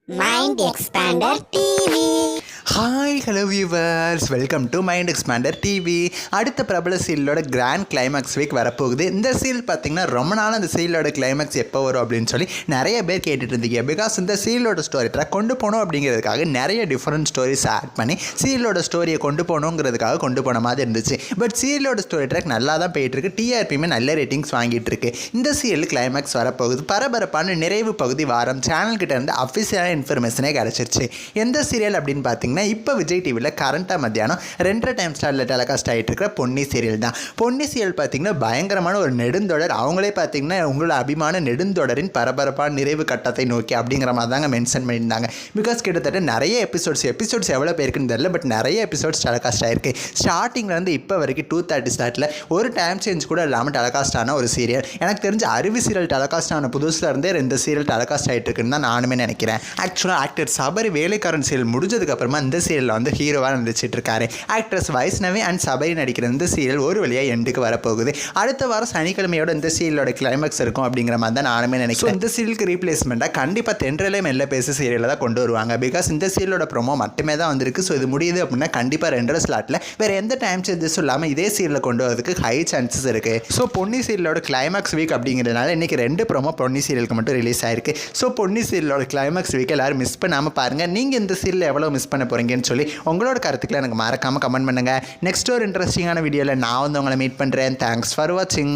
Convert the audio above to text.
Mind Expander TV. Hi hello viewers, welcome to mind expander TV. அடுத்த பிரபல சீரியலோட grand climax week வரப்போகுது. இந்த serial பார்த்திங்கன்னா ரொம்ப நாள் அந்த சீரியலோட கிளைமேக்ஸ் எப்போ வரும் அப்படின்னு சொல்லி நிறைய பேர் கேட்டுட்டு இருந்தீங்க. பிகாஸ் இந்த சீரியலோட ஸ்டோரி ட்ராக் கொண்டு போகணும் அப்படிங்கிறதுக்காக நிறைய டிஃப்ரெண்ட் ஸ்டோரிஸ் ஆட் பண்ணி சீரியலோட ஸ்டோரியை கொண்டு போகணுங்கிறதுக்காக கொண்டு போன மாதிரி இருந்துச்சு. பட் சீரியலோட ஸ்டோரி ட்ராக் நல்லா தான் போயிட்டுருக்கு. டிஆர்பியுமே நல்ல ரேட்டிங்ஸ் வாங்கிட்டு இருக்கு. இந்த சீரியல் கிளைமேக்ஸ் வரப்போகுது. பரபரப்பான நிறைவு பகுதி வாரம் சேனல்கிட்ட இருந்து அஃபிஷியலான இன்ஃபர்மேஷனே கிடச்சிருச்சு. எந்த சீரியல் அப்படின்னு பார்த்தீங்கன்னா இப்போ விஜய் டிவியில் கரண்ட்டாக மத்தியானம் 2:30 டைம் ஸ்டாரில் டெலிகாஸ்ட் ஆகிட்டு இருக்கிற பொன்னி சீரியல் தான். பொன்னி சீரியல் பார்த்திங்கன்னா பயங்கரமான ஒரு நெடுந்தொடர். அவங்களே பார்த்திங்கன்னா உங்களோட அபிமான நெடுந்தொடரின் பரபரப்பான நிறைவு கட்டத்தை நோக்கி அப்படிங்கிற மாதிரி தாங்க மென்ஷன் பண்ணியிருந்தாங்க. பிகாஸ் கிட்டத்தட்ட நிறைய எபிசோட்ஸ் எவ்வளோ பேருக்குன்னு தெரியல, பட் நிறைய எபிசோட்ஸ் டெலிகாஸ்ட் ஆகிருக்கு. ஸ்டார்டிங்கில் வந்து இப்போ வரைக்கும் 2:30 ஸ்டார்ட்டில் ஒரு டைம் சேஞ்ச் கூட இல்லாமல் டெலிகாஸ்ட் ஆன ஒரு சீரியல். எனக்கு தெரிஞ்ச அருவி சீரியல் டெலிகாஸ்ட் ஆன புதுசில் இருந்தே 2 சீரியல் டெலிகாஸ்ட் ஆகிட்டு இருக்குன்னு தான் நானுமே நினைக்கிறேன். ஆக்சுவலாக ஆக்டர் சபரி வேலைக்காரன் சீரியல் முடிஞ்சதுக்கப்புறமா இந்த சீரியலில் வந்து ஹீரோவாக நடிச்சிட்டு இருக்காரு. ஆக்ட்ரஸ் வைஷ்ணவி அண்ட் சபரி நடிக்கிற இந்த சீரியல் ஒரு வழியாக எண்டுக்கு வரப்போகுது. அடுத்த வாரம் சனிக்கிழமையோட இந்த சீரியலோட கிளைமேக்ஸ் இருக்கும் அப்படிங்கிற மாதிரி தான் நானுமே நினைக்கிறேன். இந்த சீரியலுக்கு ரீப்ளேஸ்மெண்ட்டாக கண்டிப்பாக தென்றலே மெல்ல பேச சீரியலில் தான் கொண்டு வருவாங்க. பிகாஸ் இந்த சீரியலோட ப்ரோமோ மட்டுமே தான் வந்திருக்கு. ஸோ இது முடியுது அப்படின்னா கண்டிப்பாக 2 ஸ்லாட்டில் வேறு எந்த டைம் சேஞ்சஸும் இல்லாமல் இதே சீரியலில் கொண்டு வரதுக்கு ஹை சான்சஸ் இருக்குது. ஸோ பொன்னி சீரியலோட கிளைமேக்ஸ் வீக் அப்படிங்கிறதுனால இன்றைக்கி 2 ப்ரோமோ பொன்னி சீரியலுக்கு மட்டும் ரிலீஸ் ஆயிருக்கு. ஸோ பொன்னி சீரியலோட கிளைமேக்ஸ் வீக் எல்லாரும் மிஸ் பண்ணாமல் பாருங்கள். நீங்கள் இந்த சீரியல் எவ்வளோ மிஸ் பண்ண போகிறீங்கன்னு சொல்லி உங்களோட கருத்துக்களை எனக்கு மறக்காமல் கமெண்ட் பண்ணுங்கள். நெக்ஸ்ட் ஒரு இன்ட்ரெஸ்டிங்கான வீடியோவில் நான் வந்து உங்களை மீட் பண்ணுறேன். தேங்க்ஸ் ஃபார் வாட்சிங்.